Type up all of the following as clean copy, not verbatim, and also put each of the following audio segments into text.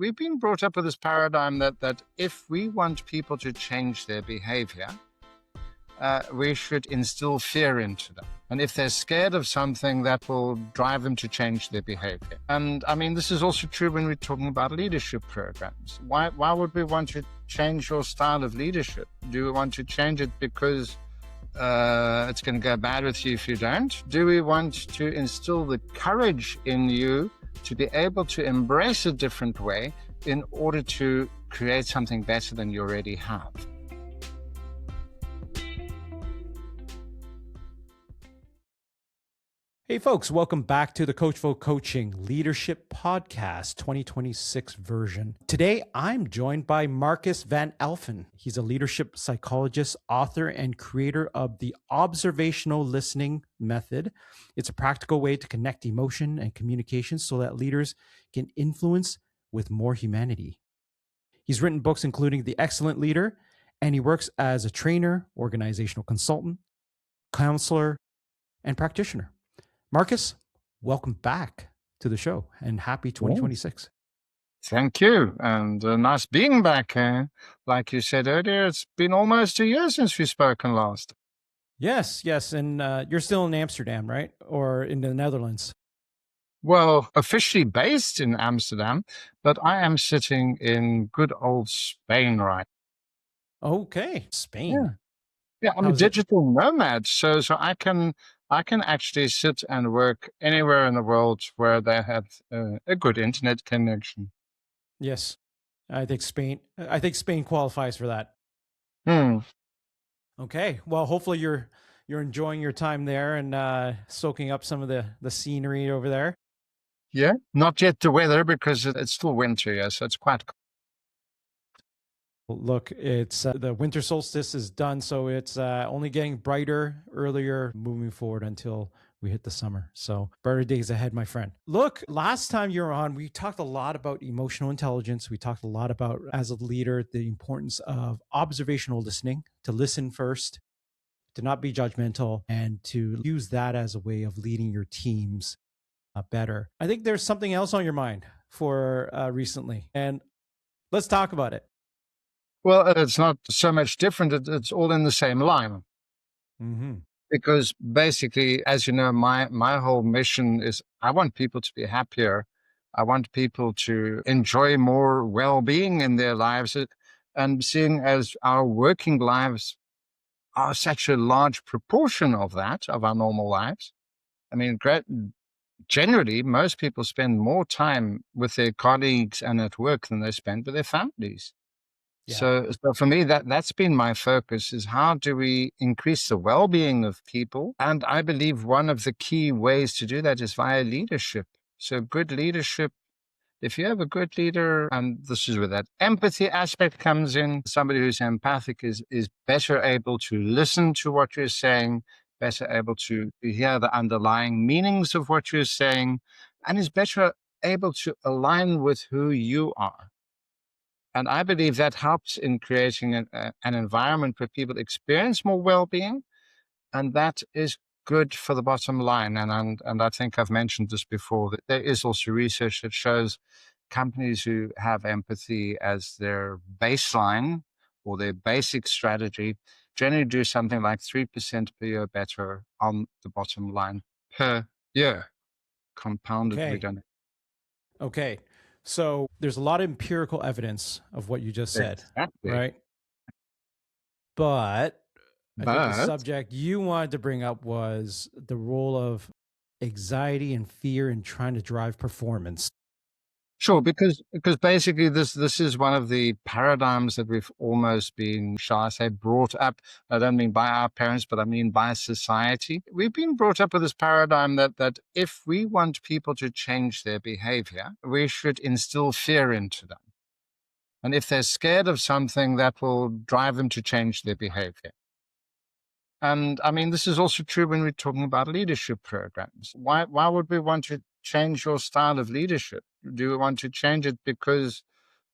we've been brought up with this paradigm that if we want people to change their behavior, we should instill fear into them. And if they're scared of something, that will drive them to change their behavior. And I mean, this is also true when we're talking about leadership programs. Why would we want to change your style of leadership? Do we want to change it because it's going to go bad with you if you don't? Do we want to instill the courage in you to be able to embrace a different way in order to create something better than you already have? Hey folks, welcome back to the Coachful Coaching Leadership Podcast 2026 version. Today, I'm joined by Markus van Alphen. He's a leadership psychologist, author, and creator of the observational listening method. It's a practical way to connect emotion and communication so that leaders can influence with more humanity. He's written books including The Excellent Leader, and he works as a trainer, organizational consultant, counselor, and practitioner. Markus, welcome back to the show and happy 2026. Thank you. And nice being back. Like you said earlier, it's been almost a year since we've spoken last. Yes. And you're still in Amsterdam, right? Or in the Netherlands? Well, officially based in Amsterdam, but I am sitting in good old Spain right now. Okay, Spain. Yeah, I'm a digital nomad, so I can actually sit and work anywhere in the world where they have a good internet connection. Yes, I think Spain qualifies for that. Okay, well, hopefully you're enjoying your time there and soaking up some of the scenery over there. Yeah, not yet the weather because it's still winter, yeah, so it's quite cold. Look, it's the winter solstice is done, so it's only getting brighter earlier moving forward until we hit the summer. So brighter days ahead, my friend. Look, last time you were on, we talked a lot about emotional intelligence. We talked a lot about, as a leader, the importance of observational listening, to listen first, to not be judgmental, and to use that as a way of leading your teams better. I think there's something else on your mind for recently, and let's talk about it. Well, it's not so much different. It's all in the same line. Mm-hmm. Because basically, as you know, my whole mission is I want people to be happier. I want people to enjoy more well-being in their lives. And seeing as our working lives are such a large proportion of that, of our normal lives, I mean, generally, most people spend more time with their colleagues and at work than they spend with their families. Yeah. So for me, that's been my focus, is how do we increase the well-being of people? And I believe one of the key ways to do that is via leadership. So good leadership, if you have a good leader, and this is where that empathy aspect comes in, somebody who's empathic is better able to listen to what you're saying, better able to hear the underlying meanings of what you're saying, and is better able to align with who you are. And I believe that helps in creating an environment where people experience more well-being, and that is good for the bottom line. And I think I've mentioned this before, that there is also research that shows companies who have empathy as their baseline or their basic strategy generally do something like 3% per year better on the bottom line per year, compounded redundant. Okay. So there's a lot of empirical evidence of what you just said, right? But I think the subject you wanted to bring up was the role of anxiety and fear in trying to drive performance. Sure, because basically this is one of the paradigms that we've almost been, shall I say, brought up. I don't mean by our parents, but I mean by society. We've been brought up with this paradigm that if we want people to change their behavior, we should instill fear into them. And if they're scared of something, that will drive them to change their behavior. And I mean, this is also true when we're talking about leadership programs. Why would we want to change your style of leadership? Do we want to change it because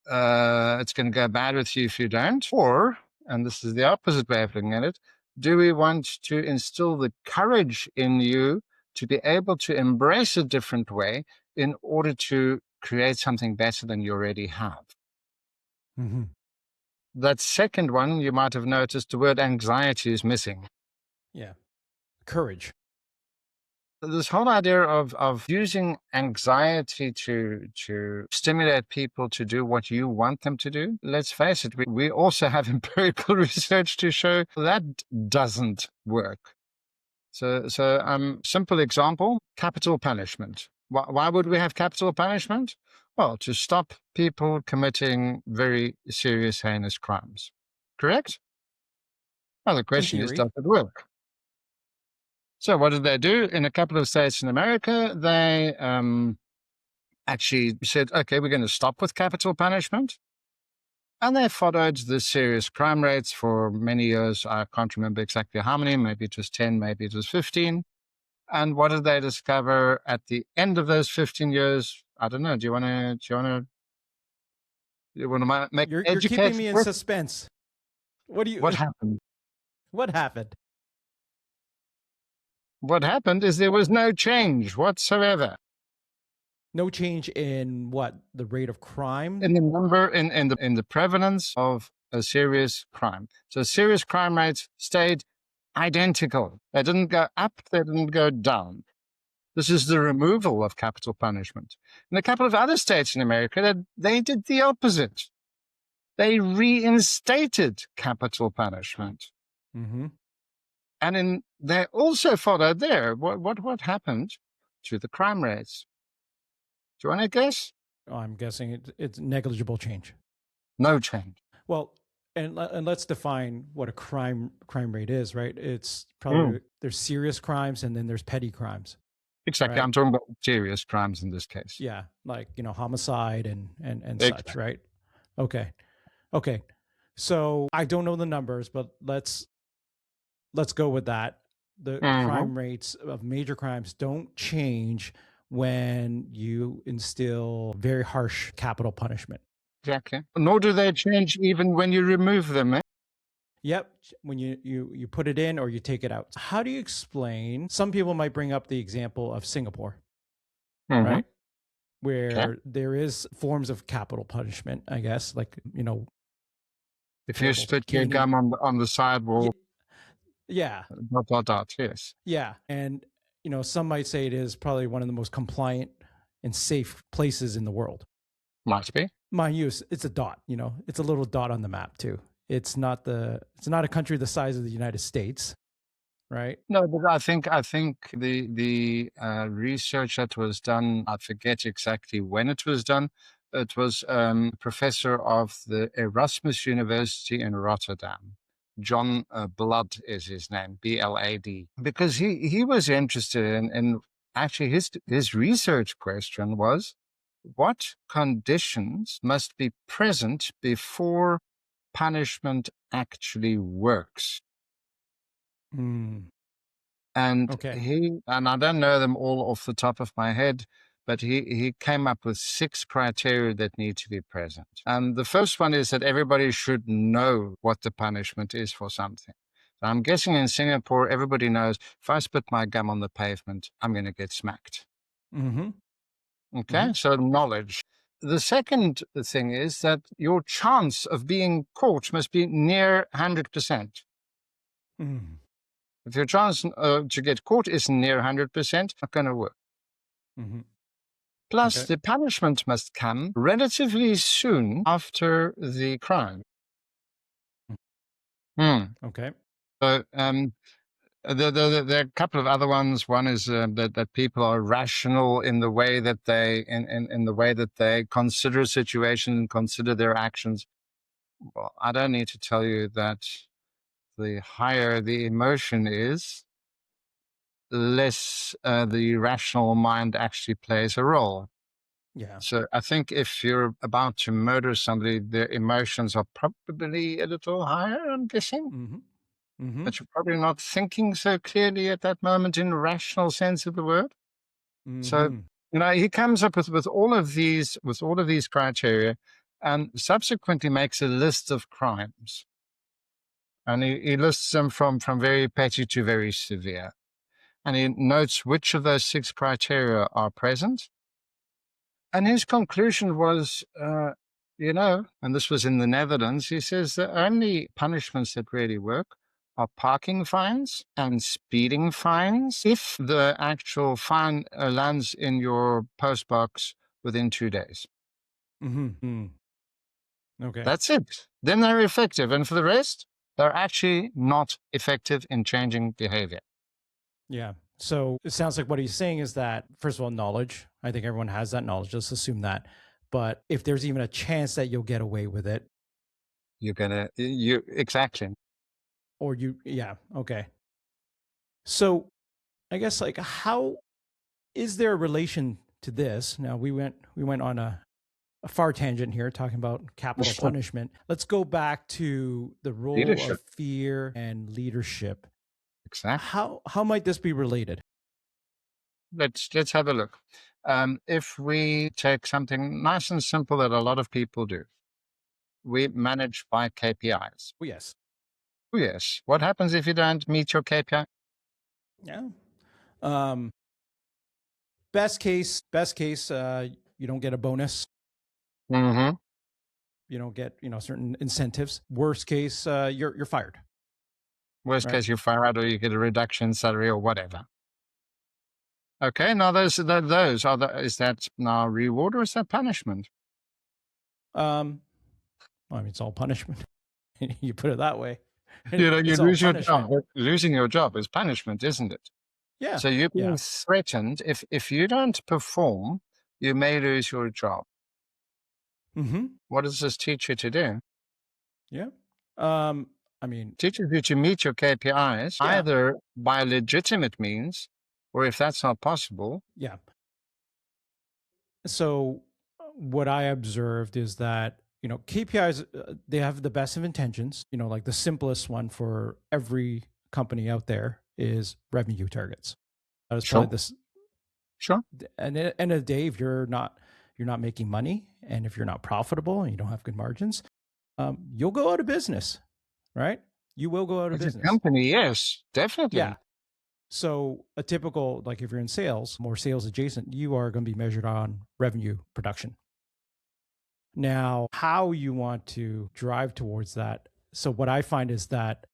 it's going to go bad with you if you don't? Or, and this is the opposite way of looking at it, do we want to instill the courage in you to be able to embrace a different way in order to create something better than you already have. Mm-hmm. That second one, you might have noticed the word anxiety is missing. Yeah. Courage. This whole idea of using anxiety to stimulate people to do what you want them to do, let's face it, we also have empirical research to show that doesn't work. So simple example, capital punishment. Why would we have capital punishment? Well, to stop people committing very serious, heinous crimes. Correct? Well, the question is, does it work? So what did they do? In a couple of states in America, they actually said, okay, we're going to stop with capital punishment. And they followed the serious crime rates for many years. I can't remember exactly how many. Maybe it was 10, maybe it was 15. And what did they discover at the end of those 15 years? I don't know. Do you want to make You're educated keeping me in work? suspense. What happened? What happened? What happened is there was no change whatsoever. No change in what? The rate of crime? In the number, in the prevalence of a serious crime. So serious crime rates stayed identical. They didn't go up, they didn't go down. This is the removal of capital punishment. In a couple of other states in America, they did the opposite. They reinstated capital punishment. Mm-hmm. And they also followed there. What happened to the crime rates? Do you want to guess? Oh, I'm guessing it's negligible change. No change. Well, and let's define what a crime rate is, right? It's probably there's serious crimes and then there's petty crimes. Exactly. Right? I'm talking about serious crimes in this case. Yeah, like homicide and exactly. Such, right? Okay. So I don't know the numbers, but let's go with that. The crime rates of major crimes don't change when you instill very harsh capital punishment. Exactly. Nor do they change even when you remove them. Eh? Yep. When you put it in or you take it out. How do you explain? Some people might bring up the example of Singapore, right? Where there is forms of capital punishment, I guess, like, if you spit your gum on the sidewalk. Yeah. ... Yes. Yeah. And, some might say it is probably one of the most compliant and safe places in the world. Might be. Mind you, it's a dot, it's a little dot on the map too. It's not a country the size of the United States, right? No, but I think the research that was done, I forget exactly when it was done. It was a professor of the Erasmus University in Rotterdam. John Blood is his name, B-L-A-D, because he was interested in actually his research question was, what conditions must be present before punishment actually works? And and I don't know them all off the top of my head, but he came up with 6 criteria that need to be present. And the first one is that everybody should know what the punishment is for something. So I'm guessing in Singapore, everybody knows if I spit my gum on the pavement, I'm going to get smacked. Okay, so knowledge. The second thing is that your chance of being caught must be near 100%. If your chance to get caught isn't near 100%, it's not going to work. Plus, the punishment must come relatively soon after the crime. Okay. So there are a couple of other ones. One is that people are rational in the way that they in the way that they consider a situation and consider their actions. Well, I don't need to tell you that the higher the emotion is, less the rational mind actually plays a role. Yeah. So I think if you're about to murder somebody, their emotions are probably a little higher, I'm guessing. But you're probably not thinking so clearly at that moment in the rational sense of the word. So, he comes up with all of these criteria and subsequently makes a list of crimes. And he lists them from very petty to very severe. And he notes which of those 6 criteria are present And his conclusion was, and this was in the Netherlands, he says the only punishments that really work are parking fines and speeding fines if the actual fine lands in your postbox within 2 days. Mm-hmm. Okay. That's it. Then they're effective. And for the rest, they're actually not effective in changing behavior. Yeah. So it sounds like what he's saying is that, first of all, knowledge. I think everyone has that knowledge. Just assume that. But if there's even a chance that you'll get away with it, Exactly. or yeah. Okay. So I guess like how is there a relation to this? Now we went on a far tangent here talking about capital punishment. Let's go back to the role Leadership. of fear and leadership. Exactly. How might this be related? Let's have a look. If we take something nice and simple that a lot of people do, we manage by KPIs. Oh, yes. Oh, yes. What happens if you don't meet your KPI? Yeah. Best case, you don't get a bonus. Mm-hmm. You don't get, certain incentives. Worst case, you're fired. Worst case, you're fired, or you get a reduction in salary, or whatever. Okay, now is that now reward or is that punishment? I mean, it's all punishment. You put it that way. You lose your job. Losing your job is punishment, isn't it? Yeah. So you're being threatened. If you don't perform, you may lose your job. Mm-hmm. What does this teach you to do? Yeah. I mean, teaches you to meet your KPIs either by legitimate means, or if that's not possible. Yeah. So what I observed is that, KPIs, they have the best of intentions. Like the simplest one for every company out there is revenue targets. That is probably this. Sure. And at the end of the day, if you're not making money, and if you're not profitable and you don't have good margins, you'll go out of business, right? You will go out of business. As a company, yes, definitely. Yeah. So a typical, like if you're in sales, more sales adjacent, you are going to be measured on revenue production. Now, how you want to drive towards that. So what I find is that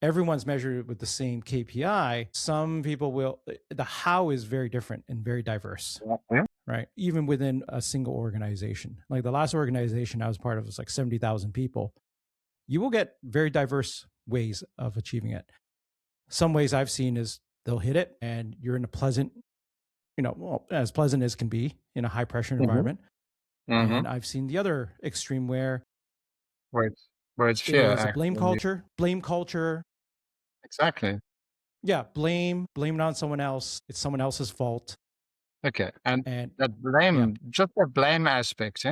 everyone's measured with the same KPI. Some people the how is very different and very diverse, right? Even within a single organization. Like the last organization I was part of was like 70,000 people. You will get very diverse ways of achieving it. Some ways I've seen is they'll hit it and you're in a pleasant, as pleasant as can be in a high pressure environment. Mm-hmm. And I've seen the other extreme where it's fear. It's a blame culture. Exactly. Yeah. Blame it on someone else. It's someone else's fault. Okay. And that blame, just the blame aspect,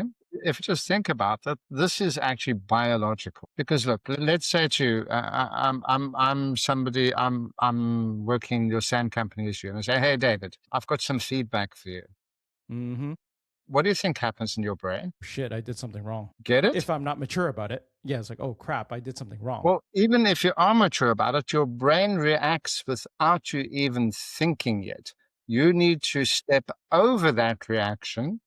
if you just think about that, this is actually biological. Because look, let's say to you, I'm somebody, I'm working your sand company as you, and I say, hey, David, I've got some feedback for you. Mm-hmm. What do you think happens in your brain? Shit, I did something wrong. Get it? If I'm not mature about it, it's like, oh crap, I did something wrong. Well, even if you are mature about it, your brain reacts without you even thinking yet. You need to step over that reaction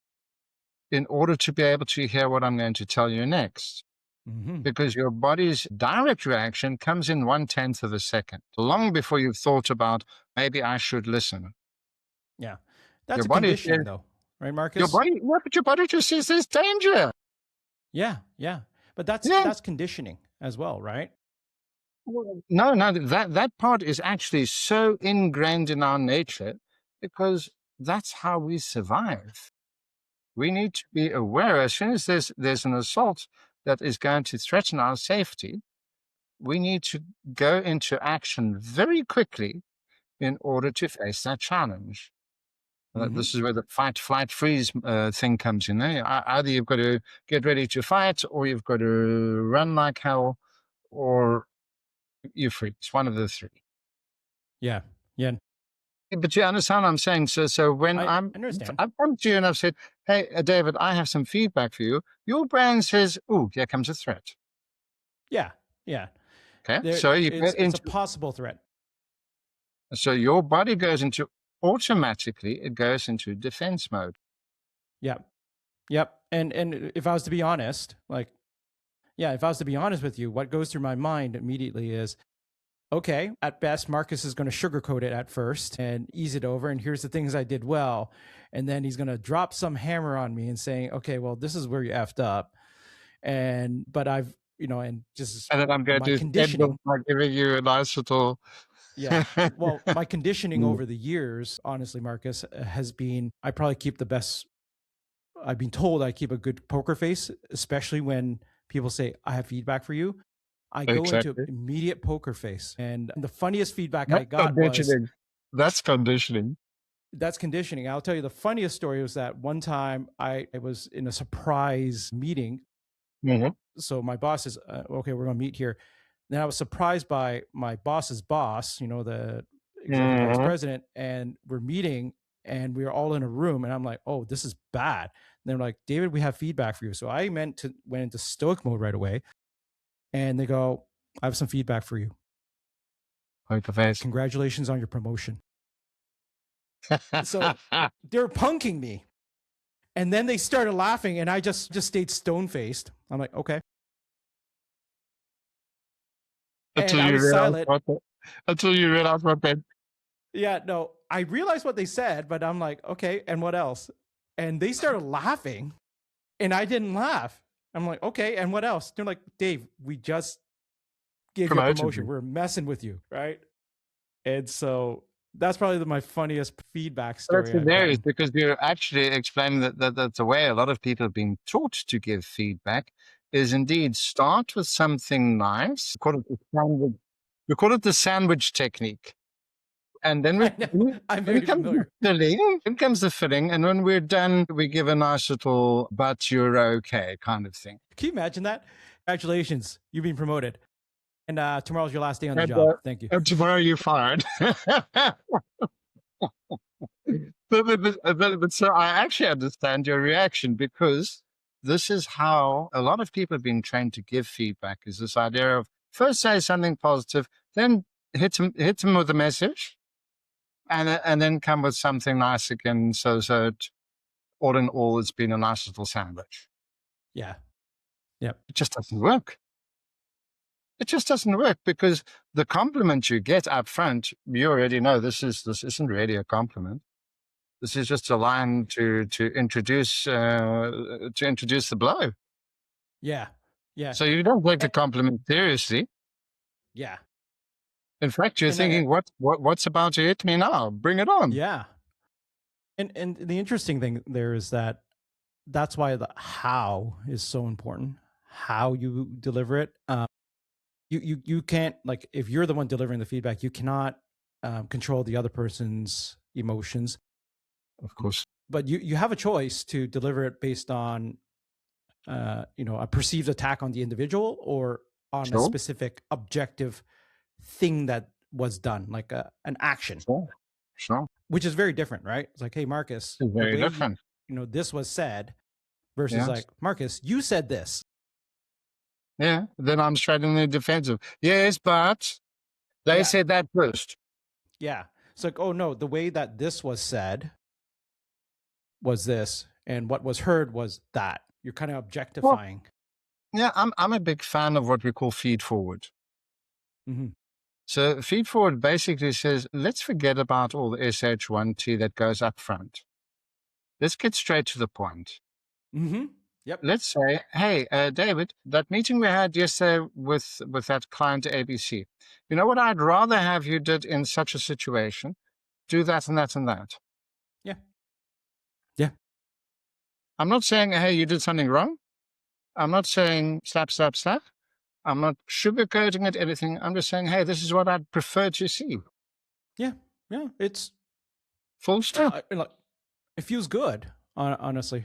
in order to be able to hear what I'm going to tell you next. Mm-hmm. Because your body's direct reaction comes in 1/10 of a second, long before you've thought about, maybe I should listen. Yeah. That's a conditioning though, right, Marcus? But your body just says there's danger. Yeah. But that's conditioning as well, right? Well, no, that part is actually so ingrained in our nature because that's how we survive. We need to be aware as soon as there's an assault that is going to threaten our safety, we need to go into action very quickly in order to face that challenge. Mm-hmm. This is where the fight, flight, freeze thing comes in. Either you've got to get ready to fight, or you've got to run like hell, or you freeze. One of the three. Yeah. But you understand what I'm saying? So when I've come to you and I've said, hey, David, I have some feedback for you. Your brain says, oh, here comes a threat. Yeah. Okay. It's a possible threat. So your body goes into defense mode. Yep. Yep. And if I was to be honest, if I was to be honest with you, what goes through my mind immediately is, okay, at best, Marcus is going to sugarcoat it at first and ease it over. And here's the things I did well. And then he's going to drop some hammer on me and saying, okay, well, this is where you effed up. But I've, and just And then I'm going my to end off conditioning. by giving you a nice little. Yeah. Well, my conditioning over the years, honestly, Marcus, has been, I've been told I keep a good poker face, especially when people say, I have feedback for you. I go into Exactly. immediate poker face. And the funniest feedback I That's got was, conditioning. That's conditioning. that's conditioning. I'll tell you the funniest story was that one time I was in a surprise meeting. Mm-hmm. So my boss is, okay, we're going to meet here. Then I was surprised by my boss's boss, the executive vice president, and we're meeting and we were all in a room. And I'm like, oh, this is bad. And they're like, David, we have feedback for you. So I went into stoic mode right away. And they go, I have some feedback for you. Poker face. Congratulations on your promotion. So they're punking me. And then they started laughing and I just stayed stone-faced. I'm like, okay. Until and I you was silent. Until you realize what they. Yeah, no, I realized what they said, but I'm like, okay, and what else? And they started laughing and I didn't laugh. I'm like, okay, and what else? They're like, Dave, we just gave you a promotion. We're messing with you, right? And so that's probably my funniest feedback story. That's hilarious because you're actually explaining that that's the way a lot of people have been taught to give feedback is indeed start with something nice. We call it the sandwich technique. And then then comes the filling. And when we're done, we give a nice little, but you're okay kind of thing. Can you imagine that? Congratulations, you've been promoted. And tomorrow's your last day on the job. Thank you. And tomorrow you're fired. but so I actually understand your reaction because this is how a lot of people have been trained to give feedback is this idea of first say something positive, then hit them with a message and then come with something nice again. So it, all in all, it's been a nice little sandwich. Yeah. Yep. It just doesn't work. It just doesn't work because the compliment you get up front, you already know this isn't really a compliment. This is just a line to introduce the blow. Yeah. Yeah. So you don't take the compliment seriously. Yeah. In fact, you're thinking, what's about to hit me now? Bring it on. Yeah. And the interesting thing there is that's why the how is so important. How you deliver it. You can't, like, if you're the one delivering the feedback, you cannot control the other person's emotions. Of course. But you have a choice to deliver it based on, a perceived attack on the individual or on a specific objective thing that was done, like an action. Sure. Which is very different, right? It's like, hey, Marcus, it's very different. This was said versus like, Marcus, you said this. Yeah. Then I'm straight in the defensive. Yes, but they said that first. Yeah. It's like, oh no, the way that this was said was this, and what was heard was that. You're kind of objectifying. Well, yeah, I'm a big fan of what we call feed forward. Mm-hmm. So feed forward basically says, let's forget about all the SH1T that goes up front. Let's get straight to the point. Mm-hmm. Yep. Let's say, hey, David, that meeting we had yesterday with that client ABC, you know what I'd rather have you did in such a situation? Do that and that and that. Yeah. Yeah. I'm not saying, hey, you did something wrong. I'm not saying slap, slap, slap. I'm not sugarcoating it, anything. I'm just saying, hey, this is what I'd prefer to see. Yeah. Yeah. It's full stop. It feels good, honestly.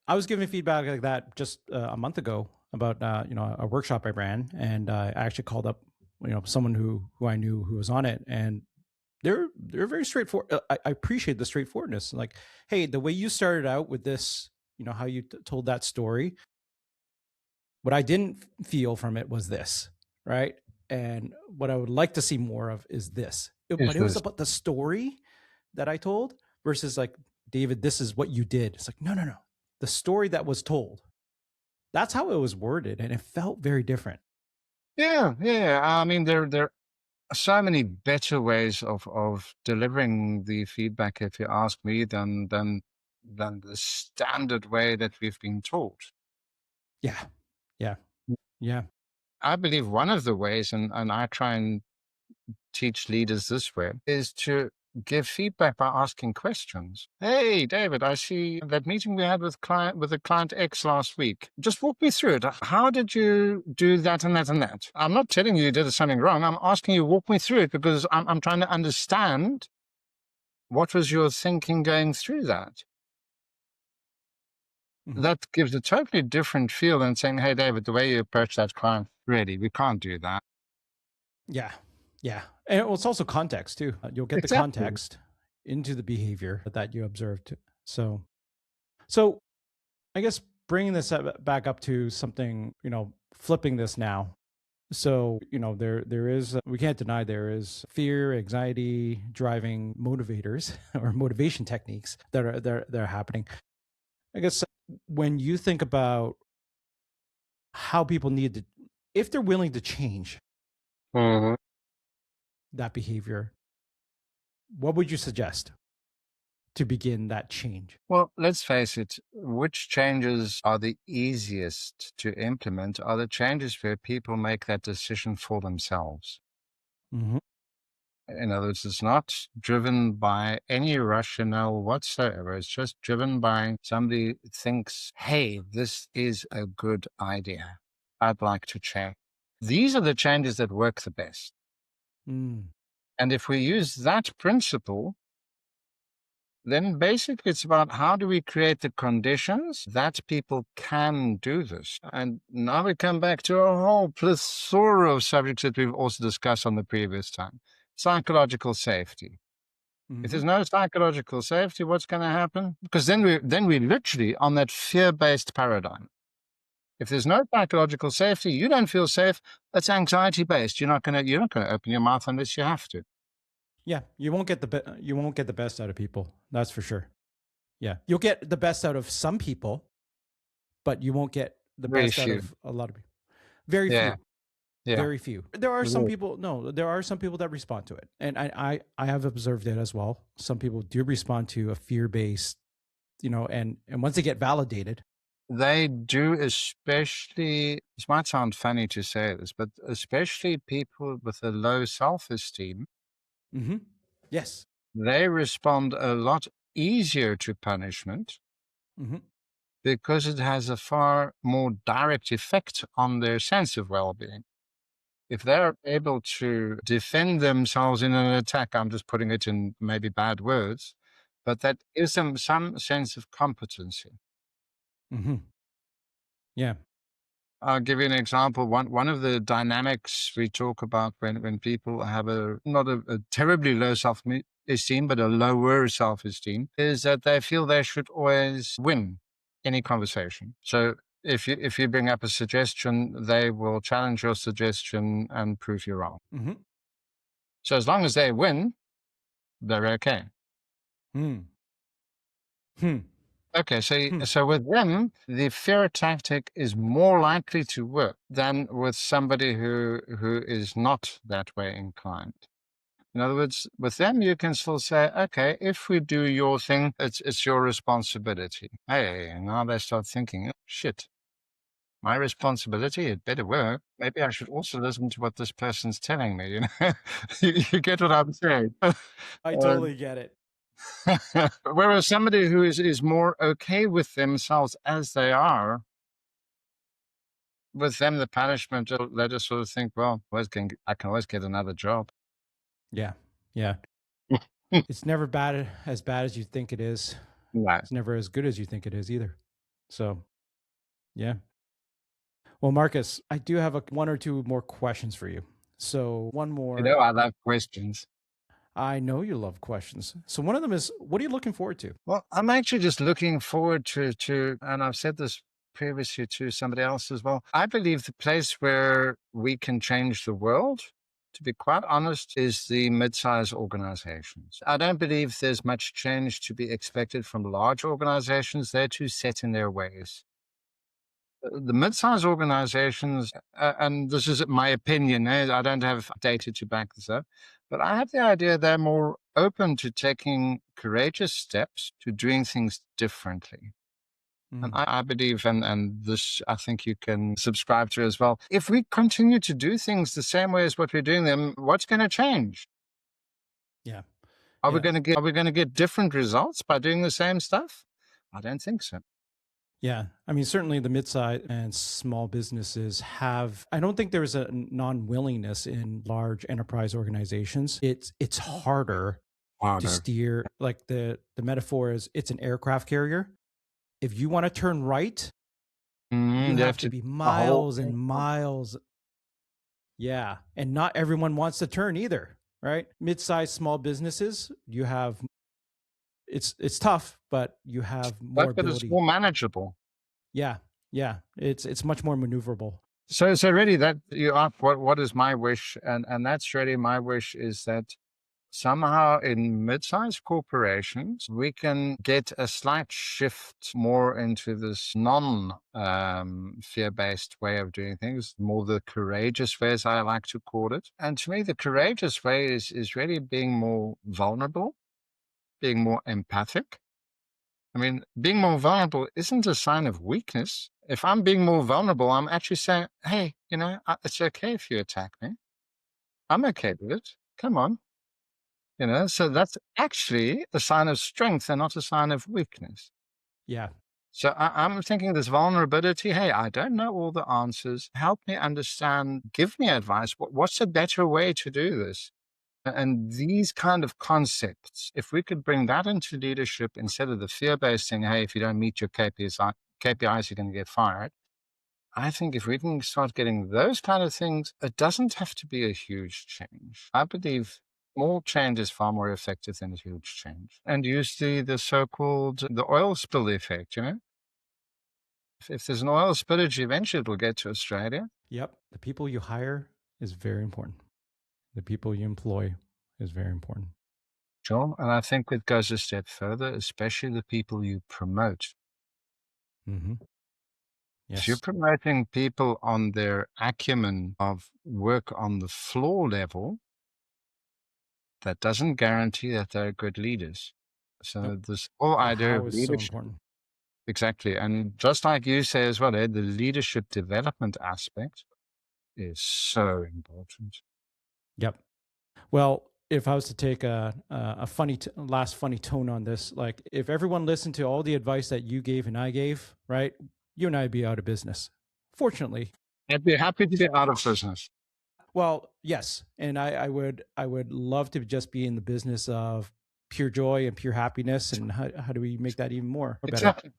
I was giving feedback like that just a month ago about a workshop I ran, and I actually called up someone who I knew who was on it, and they're very straightforward. I appreciate the straightforwardness. Like, hey, the way you started out with this, how you told that story, what I didn't feel from it was this, right? And what I would like to see more of is this. But it was about the story that I told versus like, David, this is what you did. It's like, no. the story that was told. That's how it was worded, and it felt very different. Yeah. I mean, there are so many better ways of delivering the feedback, if you ask me, than the standard way that we've been taught. Yeah. Yeah. Yeah. I believe one of the ways, and I try and teach leaders this way, is to give feedback by asking questions. Hey, David, I see that meeting we had with the client X last week. Just walk me through it. How did you do that and that and that? I'm not telling you did something wrong. I'm asking you walk me through it because I'm trying to understand what was your thinking going through that. Mhm. That gives a totally different feel than saying, hey, David, the way you approach that client, really, we can't do that. Yeah. Yeah. And it's also context too. You'll get the Exactly. context into the behavior that you observed. So I guess bringing this back up to something, flipping this now. So, there is, we can't deny there is fear, anxiety, driving motivators or motivation techniques that are happening. I guess when you think about how people need to, if they're willing to change Mhm. that behavior, what would you suggest to begin that change? Well, let's face it, which changes are the easiest to implement are the changes where people make that decision for themselves. Mm-hmm. In other words, it's not driven by any rationale whatsoever. It's just driven by somebody thinks, hey, this is a good idea. I'd like to change. These are the changes that work the best. Mm. And if we use that principle, then basically it's about how do we create the conditions that people can do this. And now we come back to a whole plethora of subjects that we've also discussed on the previous time. Psychological safety. If Mm-hmm. there's no psychological safety, what's going to happen? Because then we're literally on that fear-based paradigm. If there's no psychological safety, you don't feel safe. It's anxiety-based. You're not going to open your mouth unless you have to. Yeah, you won't get the best out of people. That's for sure. Yeah, you'll get the best out of some people, but you won't get the Very best out few. of a lot of people. Very Yeah. few. Yeah. Very few. There are some Yeah. people. No, there are some people that respond to it, and I have observed it as well. Some people do respond to a fear based, and once they get validated. They do, especially, this might sound funny to say this, but especially people with a low self-esteem, Mm-hmm. Yes. they respond a lot easier to punishment Mm-hmm. because it has a far more direct effect on their sense of well-being. If they're able to defend themselves in an attack, I'm just putting it in maybe bad words, but that gives them some sense of competency. Mm-hmm. Yeah. I'll give you an example. One of the dynamics we talk about when people have not a terribly low self-esteem, but a lower self-esteem, is that they feel they should always win any conversation. So if you bring up a suggestion, they will challenge your suggestion and prove you wrong. Mm-hmm. So as long as they win, they're okay. Hmm. Hmm. Okay, Hmm. so with them, the fear tactic is more likely to work than with somebody who is not that way inclined. In other words, with them, you can still say, okay, if we do your thing, it's your responsibility. Hey, now they start thinking, oh, shit, my responsibility, it better work. Maybe I should also listen to what this person's telling me. You get what I'm saying? I Uh, totally get it. Whereas somebody who is more okay with themselves as they are, with them, the punishment, they just sort of think, well, I can always get another job. Yeah. Yeah. It's never as bad as you think it is. No. It's never as good as you think it is either. So, yeah. Well, Marcus, I do have one or two more questions for you. So, one more. I love questions. I know you love questions. So, one of them is, what are you looking forward to? Well, I'm actually just looking forward to, and I've said this previously to somebody else as well. I believe the place where we can change the world to be quite honest, is the mid-sized organizations. I don't believe there's much change to be expected from large organizations. They're too set in their ways. The mid-sized organizations, and this is my opinion, I don't have data to back this up, but I have the idea they're more open to taking courageous steps to doing things differently. And I believe, and this I think you can subscribe to as well. If we continue to do things the same way as what we're doing them, what's going to change? Yeah. Are we going to get different results by doing the same stuff? I don't think so. Yeah. I mean, certainly the mid-sized and small businesses have, I don't think there's a non-willingness in large enterprise organizations. It's harder to steer. Like the metaphor is, it's an aircraft carrier. If you want to turn right, you have to be miles and miles. Yeah. And not everyone wants to turn either, right? Mid-sized small businesses, you have, it's tough, but you have more but ability. It's more manageable. Yeah. Yeah. It's much more maneuverable. So really that you ask what is my wish? And that's really my wish, is that somehow in mid-sized corporations, we can get a slight shift more into this non-fear-based way of doing things, more the courageous way, as I like to call it. And to me, the courageous way is really being more vulnerable, being more empathic. I mean, being more vulnerable isn't a sign of weakness. If I'm being more vulnerable, I'm actually saying, hey, it's okay if you attack me. I'm okay with it. Come on. So that's actually a sign of strength and not a sign of weakness. Yeah. So I'm thinking this vulnerability, hey, I don't know all the answers. Help me understand, give me advice. What's a better way to do this? And these kind of concepts, if we could bring that into leadership instead of the fear-based thing, hey, if you don't meet your KPIs, you're going to get fired. I think if we can start getting those kind of things, it doesn't have to be a huge change. I believe small change is far more effective than a huge change. And you see the so-called the oil spill effect, If there's an oil spillage, eventually it will get to Australia. Yep. The people you hire is very important. The people you employ is very important. Sure. And I think it goes a step further, especially the people you promote. Mm-hmm. Yes. If you're promoting people on their acumen of work on the floor level, that doesn't guarantee that they're good leaders. So this whole idea of leadership so important. Exactly. And just like you say as well, the leadership development aspect is so important. Yep. Well, if I was to take a last funny tone on this, like if everyone listened to all the advice that you gave and I gave, right, you and I would be out of business. Fortunately. I'd be happy to get out of business. Well, yes. And I would love to just be in the business of pure joy and pure happiness. And how do we make that even more better? Exactly.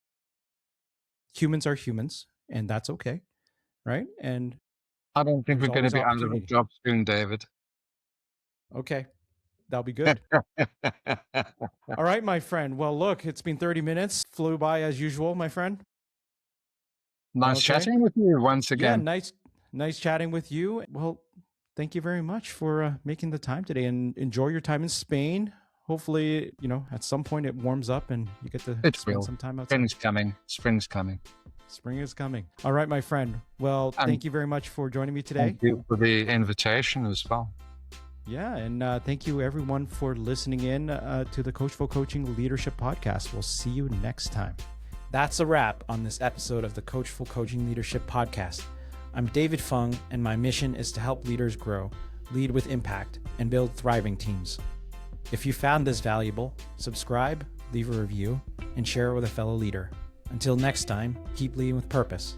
Humans are humans, and that's okay. Right. And I don't think we're going to be out of a job soon, David. Okay. That'll be good. All right, my friend. Well, look, it's been 30 minutes. Flew by as usual, my friend. Nice chatting with you once again. Yeah, nice chatting with you. Well, thank you very much for making the time today, and enjoy your time in Spain. Hopefully, at some point it warms up and you get to spend some time outside. Spring's coming. Spring is coming. All right, my friend. Well, thank you very much for joining me today. Thank you for the invitation as well. Yeah, and thank you everyone for listening in to the Coachful Coaching Leadership Podcast. We'll see you next time. That's a wrap on this episode of the Coachful Coaching Leadership Podcast. I'm David Fung, and my mission is to help leaders grow, lead with impact, and build thriving teams. If you found this valuable, subscribe, leave a review, and share it with a fellow leader. Until next time, keep leading with purpose.